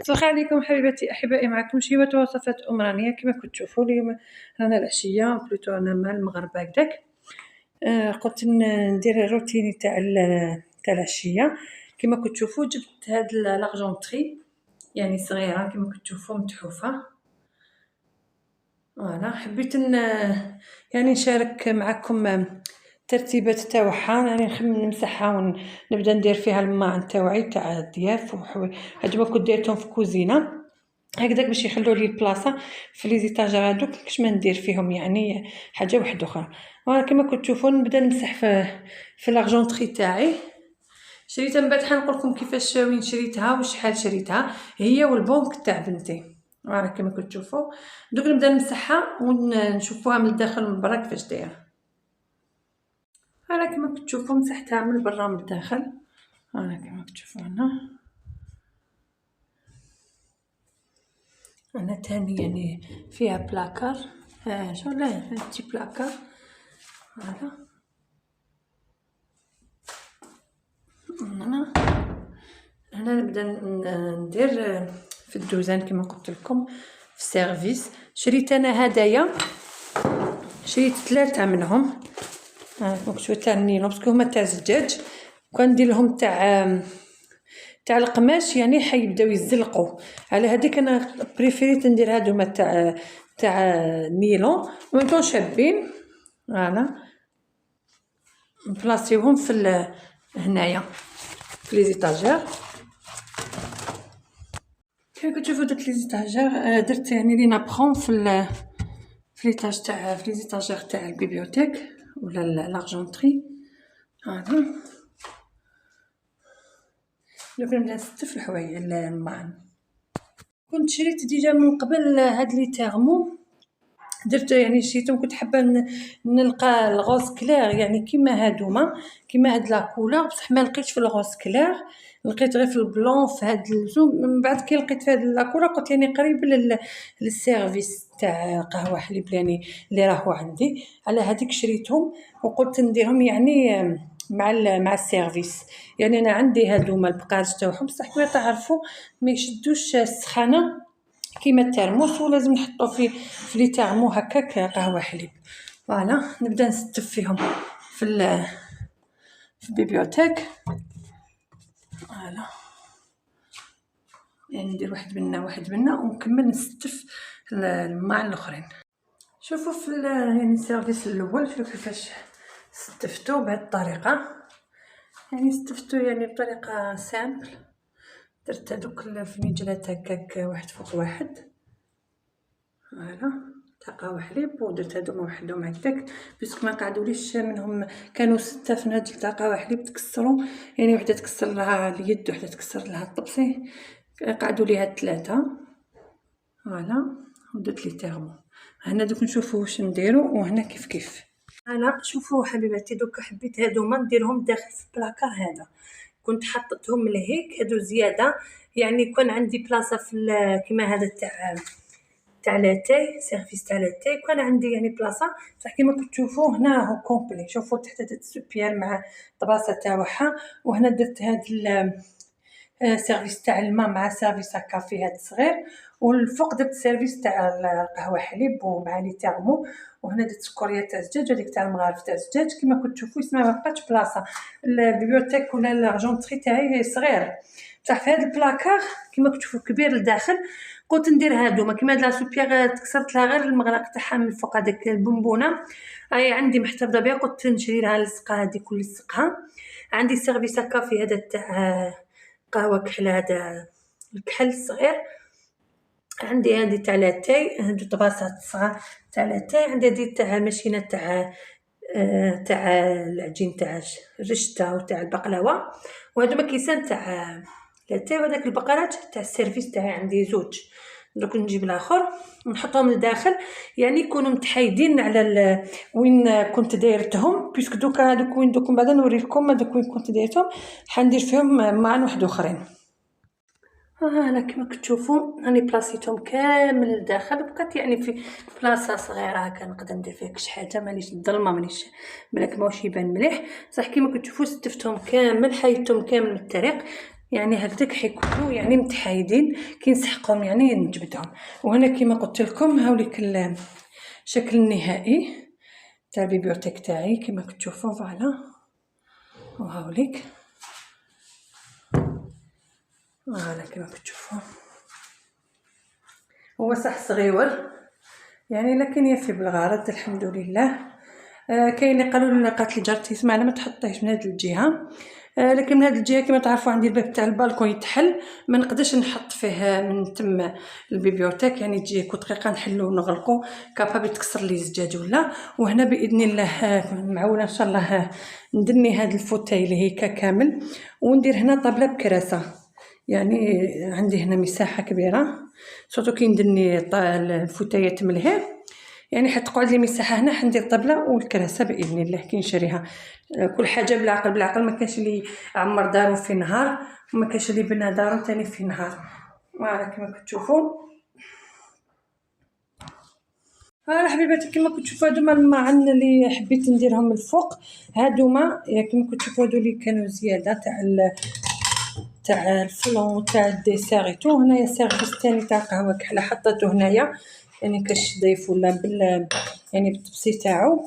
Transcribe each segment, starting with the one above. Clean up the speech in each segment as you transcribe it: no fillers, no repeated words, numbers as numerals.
الخير عليكم حبيباتي احبائي، معكم شيماء وصفات رانية. كما كنتوا تشوفوا اليوم رانا العشيه بلوتو انا مع المغرب هكذاك. قلت ندير الروتيني تاع العشيه. كما كنتوا تشوفوا جبت هاد لاغجونطري يعني صغيره كما كنتوا تشوفوا متحوفه. فوالا حبيت يعني نشارك معكم ترتيبات تاعها، يعني نمسحها ونبدا ندير فيها الماعن تاوعي تاع الضياف هادو ما كنت ديرتهم في كوزينه هكذاك باش يخلوا لي البلاصه في لي زيتاج هذوك كاش ما ندير فيهم يعني حاجه واحده اخرى. وانا كما كنتوا تشوفوا نبدا نمسح في لاغجونطري تاعي. شريتها من بعد حنقول لكم كيفاش وين شريتها وشحال شريتها هي والبنك تاع بنتي. وانا كما كنتوا تشوفوا دوك نبدا نمسحها ونشوفوها من الداخل ومن برا كيفاش دايره. انا كما كنتوا تشوفوا مسحتها من برا ومن الداخل. انا كما كنتوا تشوفوا هنا تاني يعني فيها بلاكار. شو لا هادشي بلاكار. هذا هنا نبدا ندير في الدوزان كما قلت لكم في السيرفيس. شريت انا هدايا، شريت 3 منهم. دونك شويه تاع النيلون باسكو هما تاع الزجاج وكندير لهم تاع القماش يعني حيبداو يزلقوا. على هذيك انا بريفيريت ندير هادو تاع النيلون ويكون شابين. فوالا نبلاصيوهم في هنايا في لي زيتاجير. كيف كتشوفوا درت لي زيتاجير درت يعني لي نابخون في ليطاج تاع في لي زيتاجير تاع البيبيوتيك ولا لاغجونطري. هذا دوك نبدا نستف الحوايج الماعن. كنت شريت ديجا من قبل هاد لي تيرمو، درت يعني شريتهم كنت حابه نلقى الغوز كلير يعني كيما هادوما كيما هاد لا كولور، بصح ما لقيتش في الغوز كلير، لقيت غير في البلون في هاد الزوم. من بعد كي لقيت في هاد لا كولور قلت يعني قريب للسيرفيس تاع قهوه حليب يعني اللي راهو عندي. على هذيك شريتهم وقلت نديرهم يعني مع السيرفيس. يعني انا عندي هادوما البقاج تاعهم بصح كما تعرفوا ما يشدوش السخانه كيما الترموس ولازم نحطو في لي ترمو هكاك قهوه حليب. فوالا نبدا نستف فيهم في البيبيوتيك. فوالا يعني ندير واحد منا ونكمل نستف الماء الاخرين. شوفوا في يعني السيرفيس الاول شوفوا كيفاش استفتو بهذه الطريقه. يعني استفتو يعني بطريقه سامبل. درت هذوك الفنيجلات هكاك واحد فوق واحد. فوالا تاع قهوه حليب ودرت هادوما وحدهم هكاك باسكو ما قعدوليش منهم، كانوا 6 فناجل تاع قهوه حليب تكسروا يعني وحده تكسر لها اليد وحده تكسر لها الطبسي، قعدوا ليها 3. فوالا ودرت لي تيرمو. هنا دوك نشوفوا واش نديروا وهنا كيف. انا شوفوا حبيباتي دوك حبيت هادوما نديرهم داخل في البلاكار. هذا كنت حطيتهم لهيك هادو زياده يعني كان عندي بلاصه في كيما هذا تاع لاتاي سيرفيس تاع لاتاي كان عندي يعني بلاصه بصح كيما كتشوفوا هنا راهو كومبلي. شوفوا تحت درت سوبيال مع الطباسه تاعها وهنا درت هاد سيرفيس تاع الماء مع سيرفيس كافي هاد صغير والفوق درت سيرفيس تاع القهوه حليب ومع لي تيرمو. وهنا درت سكريات تاع الزجاج وهذيك تاع المغارف تاع الزجاج. كيما كنتوا تشوفوا يسمى ما بقاتش بلاصه البيبيوتيك ولا لارجونطري تاعي صغير بصح في هذا البلاكار كيما كتشوفوا كبير لداخل. قلت ندير هادوما كيما هاد لا سوبيير تكسرت لها غير المغرق تاعها من الفوق هذاك البونبونه هاي عندي محتفظه بها. قلت نشري لها لصقه هذيك ولصقها. عندي سيرفيس كافي هذا تاع قهوه كحل هذا الكحل الصغير. عندي هذه تاع لاتاي هذو طباسات صغار تاع لاتاي. عندي هذه تاع ماشينه تاع العجين تاع الرشته وتاع البقلاوه. وهذو كيسان تاع لاتاي وهذاك البقرات تاع السيرفيس تاعي عندي 2. دوك نجيب الاخر ونحطهم لداخل يعني يكونوا متحيدين على وين كنت دايرتهم بيسك دوكا هذوك وين دوك بعدا نوريكم هذوك وين كنت دايرتهم حندير فيهم مع واحد اخرين. انا كما كتشوفوا راني بلاصيتهم كامل لداخل بقات يعني في بلاصه صغيره هكا نقدر ندير فيها كش حاجه مانيش الظلمه مانيش بالك ماهوش يبان مليح. صح كما كتشوفوا ستفتهم كامل حيدتهم كامل من الطريق يعني هكذاك حيكونوا يعني متحايدين كي نسحقهم يعني نجبدهم. وهنا كما قلت لكم هاوليك الشكل النهائي تاع البيبيوتيك تاعي كما كتشوفوا. فوالا وهاوليك فوالا كما كتشوفوا. هو صح صغيور يعني لكن يفي بالغرض الحمد لله. كاين اللي قالوا لي قالت لي جارتي اسمع ما تحطيهش من هذه الجهه، لكن من هذه الجهه كما تعرفوا عندي الباب تاع البالكون يتحل، ما نقدرش نحط فيه من تم البيبيوتيك يعني تجي كل دقيقه نحلو ونغلقو كابابل تكسر لي الزجاج ولا. وهنا باذن الله معوله ان شاء الله ندني هذا الفوتاي اللي هيك كامل وندير هنا طابله بكراسه. يعني عندي هنا مساحه كبيره صوتو كي ندني الفوتايات ملهيه يعني حتقعد لي مساحه هنا حندير طبله والكراسه باذن الله كي نشريها. كل حاجه بالعقل بالعقل، ما كانش اللي عمر دارو في نهار وما كانش اللي بنى دارو ثاني في نهار. فوالا كما كتشوفوا. فوالا حبيباتي كما كتشوفوا هادوما المعن اللي حبيت نديرهم الفوق. هادوما كما كتشوفوا هادو اللي كانوا زياده تاع الفلون تاع الديسير. هنايا سيرفيس ثاني تاع قهوه كحله حطيته هنايا يعني كاش ضيف ولا يعني بالطبسي تاعو.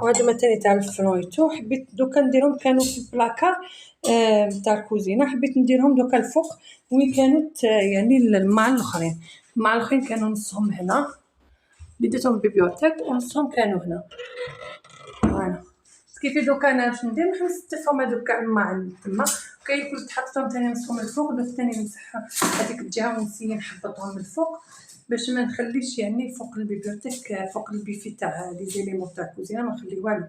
وهذا مثلا تاع الفلويتو حبيت دوكا نديرهم كانوا في البلاكار تاع الكوزينه، حبيت نديرهم دوكا الفوق وين كانت يعني مع الاخرين كانوا نصهم هنا اللي درتهم بيبيوتيك ونصهم كانوا هنا. فوالا كيف دوكا انا باش ندير نستفهم هذوك كاع مع تما كاين كل تحطهم ثاني نصهم الفوق دوك ثاني نمسح هذيك الجهه ونسي نحبطهم الفوق باش ما نخليش يعني فوق البيبيوتيك فوق البيفي تاع لي زيليمون تاع الكوزينه ما نخلي والو.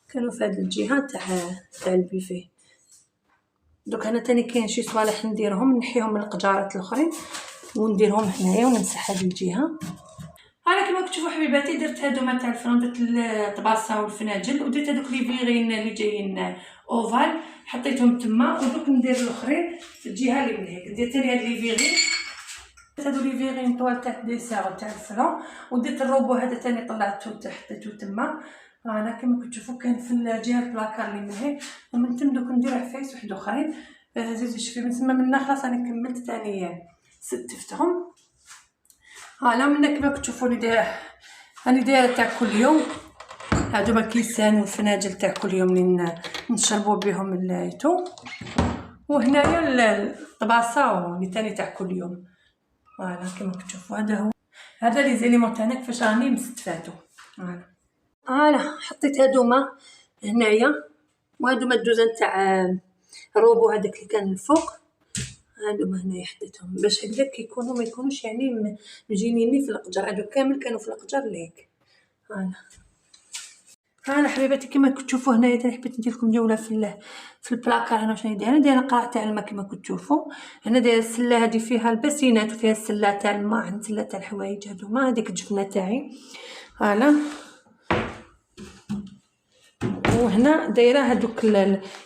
كانوا في هذه الجهه تاع البيفي. دوك هنا ثاني كاين شي صوالح نديرهم نحيهم من القجارات الاخرين ونديرهم هنايا ونمسح هذه الجهه. انا كما كتشوفوا حبيباتي درت هادو تاع الفرن، درت الطباسه والفناجل ودرت هذوك لي فيغين اللي جايين اوفال حطيتهم تما. ودوك ندير الاخرين في الجهه اللي من هيك. درت ثاني هاد لي فيغين هادو لي فيغين طوال تاع الديسير تاع الفرن. ودرت الروبو هذا ثاني طلعته حطيته تما. انا كما كتشوفوا كان في الجهه البلاكار اللي من هيك ومن تم دوك ندير عفايس واحد اخرين زيد شوفي من تما من خلاص انا كملت ثاني ستفتهم. لا من كما كتشوفوا راني دايره تاع كل يوم. هادو الكيسان والفناجل تاع كل يوم اللي نشربوا بهم اللايتو. وهنايا الطباسه اللي ثاني تاع كل يوم. فوالا كما كتشوفوا هذا لي زيليمون تاعنا كيفاش راني مستفادو. فوالا حطيت هادوما هنايا وهادوما الدوزان تاع الروبو هذاك اللي كان الفوق. هادوما هنايا حطيتهم باش هكذاك كيكونوا ما يكونوش يعني مجينيني في القجر. هادو كامل كانوا في القجر ليك. فوالا حبيباتي كما كتشوفوا هنايا تاني حبيت ندير لكم جوله في البلاكار. هنا شنو دايره قاع تاع الماء كما كتشوفوا. هنا دايره السله هذه فيها الباسينات وفيها السله تاع الماء السله تاع الحوايج هادوما هذيك الجفنه تاعي. فوالا وهنا دايره هذوك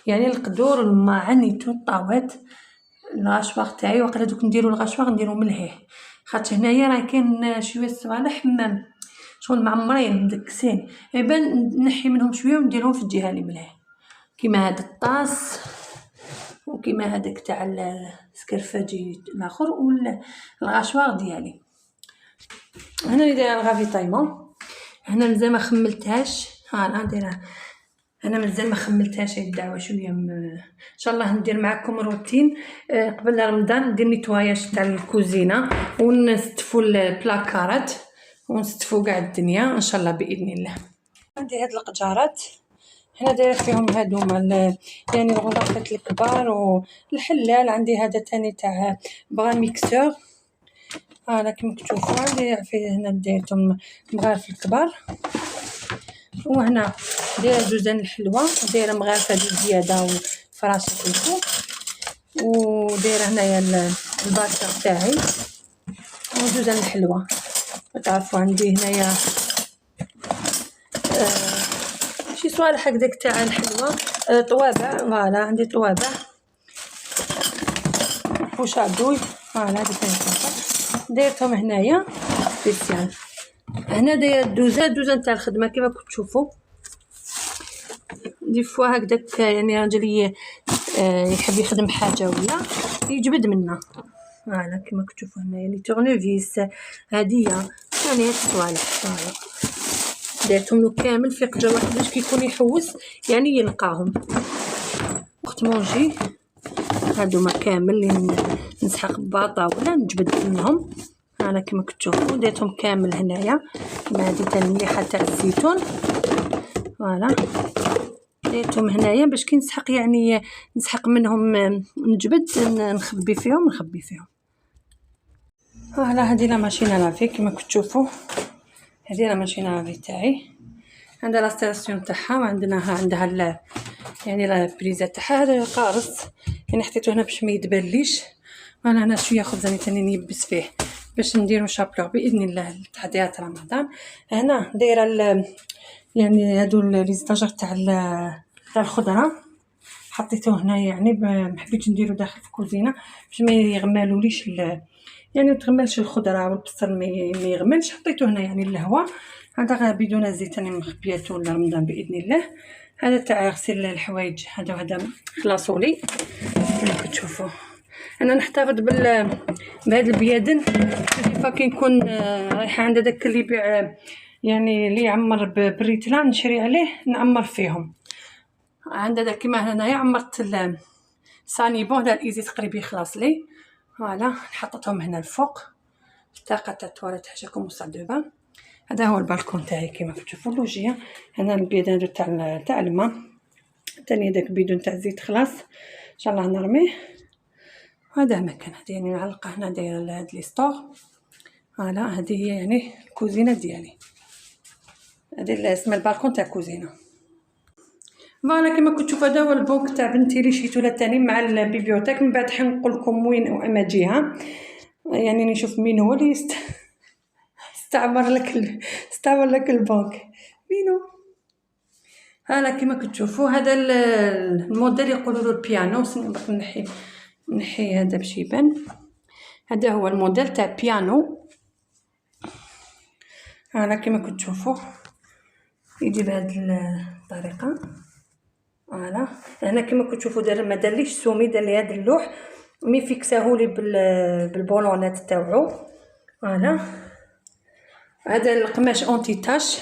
يعني القدور الماعنيتو الطاوات الغاشواغ تاعي. وقيلا دوك نديرو الغاشواغ نديرو ملهيه خاطر هنايا راه كاين شويه صوالح شغل معمرين مدكسين يبان نحي منهم شويه ونديرهم في الجهه اللي ملهيه كيما هذا الطاس وكيما هذاك تاع السكرفاجي الاخر والغاشواغ ديالي. هنا اللي دايره الغافيتايمون. هنا مازال ما خملتهاش. انا دايره انا مازال ما خملتهاش هاد الدعوه شويه ان شاء الله ندير معكم روتين قبل رمضان ندير نيتواياج تاع الكوزينه ونستفوا البلاكارات ونستفوا كاع الدنيا ان شاء الله باذن الله. عندي هاد القجارات هنا دايره فيهم هادوما يعني الغرفات الكبار والحلال. عندي هذا ثاني تاع بغا ميكسور. كما كتشوفوا عندي فيه هنا دايرتهم مغارف الكبار. وهنا دايره جوزان الحلوه ودايره مغارفه زياده وفراشات الفوق. ودايره هنايا الباطه تاعي وجوزان الحلوه. تعرفوا عندي هنايا شي صوالح هكذاك تاع الحلوه طوابع. فوالا عندي طوابع وشادوي. فوالا هذه دايرتهم هنايا سبيسيال. هنا دايره الدوزان تاع الخدمه كما كتشوفوا. دي فوا هكداك يعني راجل يحب يخدم حاجه ولا يجبد منها. فوالا كما كتشوفوا هنايا لي تورنيفيس هديه يعني هاد الصوالح. فوالا درتهم له كامل في قجه واحد باش كيكون يحوس يعني يلقاهم. وقت مونجي هادوما كامل اللي نسحق بباطا ولا نجبد منهم. انا كما كتشوفوا درتهم كامل هنايا. كما هذه تاع المليحه تاع الزيتون. فوالا درتهم هنايا باش كي نسحق يعني نسحق منهم نجبد نخبي فيهم. فوالا هذه لا ماشينه لافي كما كتشوفوا. هذه لا ماشينه لافي تاعي عندها لا ستاسيون تاعها وعندها يعني لا بريزه تاعها. هذا قارص يعني حطيته هنا باش ما يدبليش. انا هنا شويه خبز ثاني نيبس فيه باش نديرو شابلور باذن الله لتحضيرات رمضان. هنا دايره يعني هادو لي زطاجر تاع الخضره حطيته هنا يعني ما حبيتش نديرو داخل في الكوزينه باش ما يغمالوليش يعني ما تغملش الخضره والبصل ما يغملش. حطيته هنا يعني الهواء. هذا بدون زيت انا مخبياته لرمضان باذن الله. هذا تاع غسيل الحوايج هذا خلاصولي كما كتشوفوا. انا نحتفظ بهذا البيادن كي نكون رايحه عند داك اللي يبيع يعني اللي يعمر بالريتلان نشري عليه نعمر فيهم. عند داك كيما هنايا عمرت صاني بون هذا الايزي تقريبا يخلص لي. فوالا حطيتهم هنا الفوق الطاقه تاع التواليت حاشاكم مصدبه. هذا هو البالكون تاعي كما كتشوفوا اللوجيه. هنا البيدان تاع الماء ثاني داك البيدون تاع الزيت خلاص ان شاء الله نرميه. هذا مكان هذه يعني معلقه هنا دايره لهاد لي ستور. فوالا هذه هي يعني الكوزينه ديالي. هذه اسمها البالكون تاع الكوزينه. فوالا كما كتشوفوا هذا هو البوك تاع بنتي اللي شريتو لها ثاني مع البيبيوتيك. من بعد حنقول لكم وين واما جهه يعني نشوف مين هو اللي استعمر لك البوك مينو. هلا كما كتشوفوا هذا الموديل يقولوا له البيانو. باقي نحي هذا باش يبان. هذا هو الموديل تاع بيانو. هلا كما كتشوفوا يجي بهذه الطريقه. فوالا هنا كما كتشوفوا دار ما دارليش سومي، دار لي هذا اللوح مي فيكساهولي بالبولونات تاعو. فوالا هذا القماش اونتي تاش.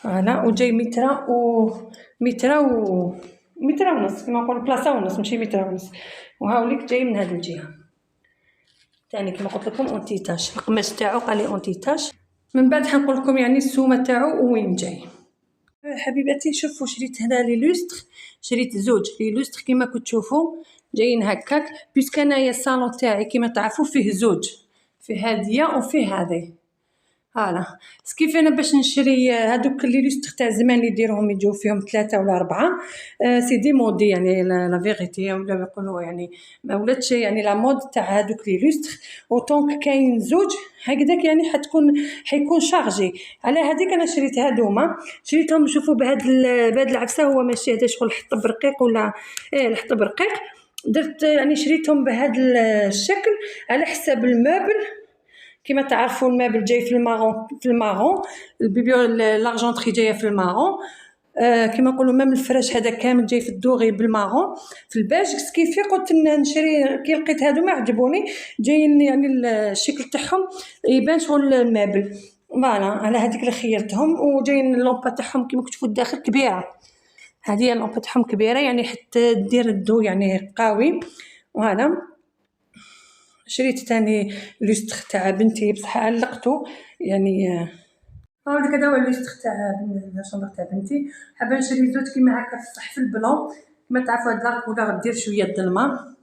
فوالا وجاي متر ونص كما نقول بلاصه ونص ماشي متر ونص. وهاوليك جاي من هذه الجهه ثاني كما قلت لكم اونتي تاش. القماش تاعو قال لي اونتي تاش. من بعد حنقول لكم يعني السومه تاعو وين جاي. حبيباتي شوفوا شريت هنا لي لوستر. شريت زوج لي لوستر كما كتشوفوا جايين هكاك بيسك انايا الصالون تاعي كما تعرفوا فيه زوج، فيه هاديه وفيه هذه. فوالا كيف انا باش نشري هذوك لي لوستر تاع زمان اللي يديروهم يجيو فيهم 3 ولا 4 سي دي مودي يعني لا فيغيتي ولا يقولوا يعني ما ولاتش يعني لا مود تاع هذوك لي لوستر. وطونك كاين زوج هكذاك يعني حيكون شارجي. على هذيك انا شريت هذوما شريتهم. شوفوا بهاد العفسه هو ماشي هذا شغل حطب رقيق ولا الحطب رقيق. درت يعني شريتهم بهذا الشكل على حساب الموبل. كما تعرفوا المابل جاي في المارون البيبيو لارجونتري جايه في المارون. كما نقولوا مام الفراش هذا كامل جاي في الدوغي بالمارون في الباج. كيفي قلت نشري كي لقيت هادو ما عجبوني جايين يعني الشكل تاعهم يبان شغل المابل. فوالا على هذيك اللي خيرتهم. وجايين اللومبا تاعهم كما كتشوفوا الداخل كبيره. هذه اللومبا تاعهم كبيره يعني حتى دير الضو يعني قوي. فوالا شريت ثاني لوستر تاع بنتي بصح علقته يعني. هذا هو اللوستر تاع الشومبر تاع بنتي. حابه نشري زوج كيما هكا صح في البلون كما تعرفوا هاد لاكولور دير شويه الظلمه.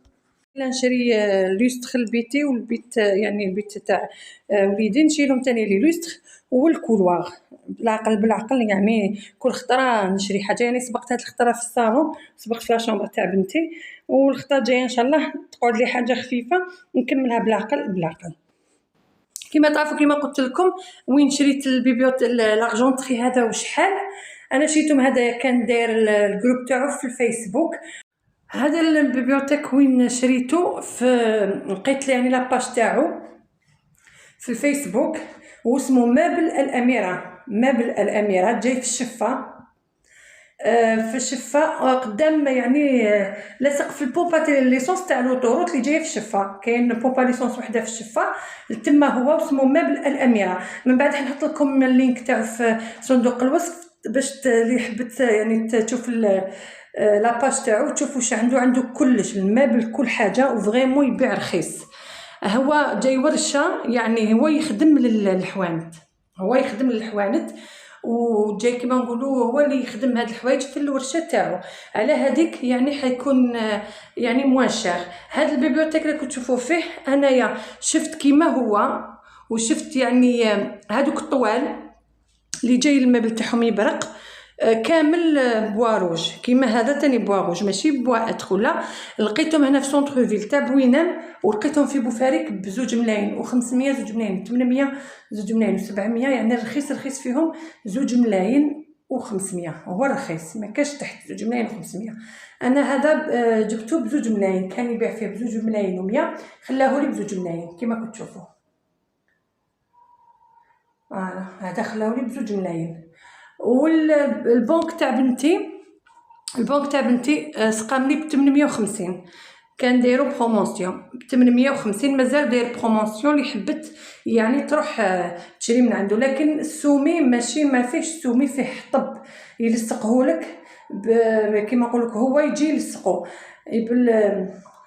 لا نشري لوستر لبيتي والبيت يعني البيت تاع وليدي نشيلهم ثاني لي لوستر والكولوار بالعقل يعني كل خطره نشري حاجه. يعني سبقت هاد الخطره في الصالون سبقت في لاشومبر تاع بنتي والخطره جايه ان شاء الله تقعد لي حاجه خفيفه نكملها بالعقل. كما تعرفوا كما قلت لكم وين شريت البيبيوت لارجونتري هذا وشحال. انا شريتهم هذا كان داير الجروب تاعو في الفيسبوك. هذا البيبيوتيك وين شريته لقيت يعني لاباج تاعو في الفيسبوك واسمه مابل الاميره. جاي في الشفه. في الشفه قدام يعني لاصق في البومبا ليسونس تاع لوطوروت اللي جايه في الشفه. كاين بومبا ليسونس وحده في الشفه تما هو اسمه مبل الاميره. من بعد حنحط لكم اللينك تاعو في صندوق الوصف باش اللي حبت يعني تشوف لاباج تاعو تشوف واش عنده كلش المابل كل حاجه وفريمون يبيع رخيص. هو جاي ورشه يعني هو يخدم للحوانت، هو يخدم للحوانت وجاي كيما نقولوا هو اللي يخدم هاد الحوايج في الورشه تاعو. على هذيك يعني حيكون يعني موان شير. هاد البيبيوتيك اللي كتشوفوا فيه انايا شفت كيما هو، وشفت يعني هادوك الطوال اللي جاي المبل تاعهم يبرق كامل بوا روج. كيما هذا تاني بوا روج ماشي بوا ادخل. لقيتهم هنا في سونتر فيل تاع بوينان، ولقيتهم في بوفاريك ب2 ملايين و500، 2 ملايين 800، 2 ملايين و700. يعني رخيص فيهم 2 ملايين و500 هو رخيص، ما كاش تحت 2 ملايين و500. انا هذا جبته ب2 ملايين، كان يبيع فيه ب2 ملايين و100، خلاه لي ب2 ملايين كيما كتشوفوا. فوالا هذا خلاو لي ب2 ملايين. والبنك تاع بنتي سقام لي ب 850. كان دايرو بروموسيون ب 850، مازال داير بروموسيون اللي حبت يعني تروح تشري من عنده. لكن السومي ماشي ما فيهش سومي، فيه حطب يلصقهولك كيما نقولك هو يجي يلصقو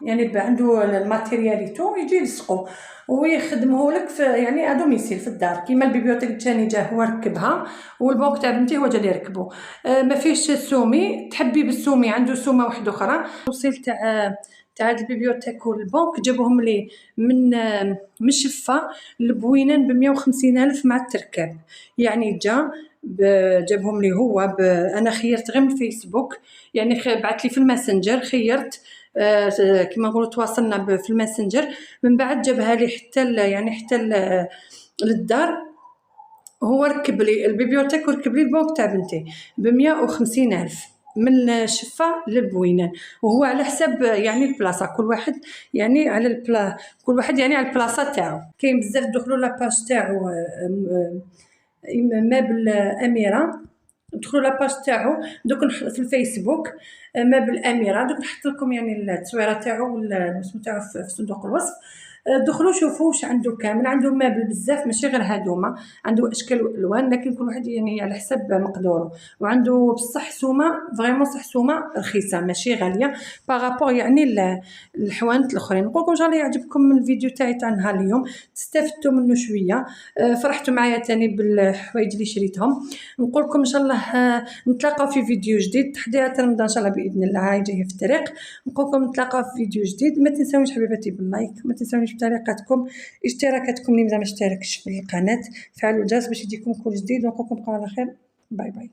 يعني عنده الماتيرياليتو يجي يلصقو ويخدمهولك في يعني ادوميسيل في الدار. كيما البيبيوتيك الثاني جا هو ركبها، والبنك تاع بنتي هو جا اللي ركبو. ما فيهش سومي، تحبي بالسومي عنده سومه واحده اخرى. التوصيل تاع هاد البيبيوتيك والبنك جابوهم لي من الشفه لبوينان ب150,000 مع التركاب. يعني جابهم لي هو انا خيرت غير من الفيسبوك، يعني بعث لي في الماسنجر، خيرت كيما نقولوا تواصلنا في الماسنجر. من بعد جابها لي حتى للدار. هو ركب لي البيبيوتيك وركب لي البنك تاع بنتي ب150,000 من الشفه للبوينان، وهو على حساب يعني البلاصه. كل واحد يعني على البلاصه تاعو. كاين بزاف دخلوا لاباج تاعو مابل اميره، دخلوا لاباج تاعو دوك في الفيسبوك مابل اميره. دوك نحط لكم يعني التصويره تاعو والاسم تاعو في صندوق الوصف. دخلوا شوفوا واش عنده. كامل عنده مابل بزاف، ماشي غير هادوما، عنده اشكال والوان، لكن كل واحد يعني على حسب مقدوره. وعنده بصح سومه فريمون صح سومه رخيصه ماشي غاليه بارابور يعني الحوانت الاخرين. نقول لكم ان شاء الله يعجبكم الفيديو تاع نهار اليوم، تستفدتوا منه شويه، فرحتوا معايا تاني بالحوايج اللي شريتهم. نقول لكم ان شاء الله نتلاقاو في فيديو جديد تحديات رمضان ان شاء الله باذن الله، هاي جايه في الطريق. نقول لكم نتلاقاو في فيديو جديد. ما تنساونيش حبيباتي باللايك، ما تنساونيش بتعليقاتكم، اشتراكاتكم اللي مازال ما اشتركش في القناه، فعلوا الجرس باش يجيكم كل جديد. ونقول لكم بقاو على خير. باي باي.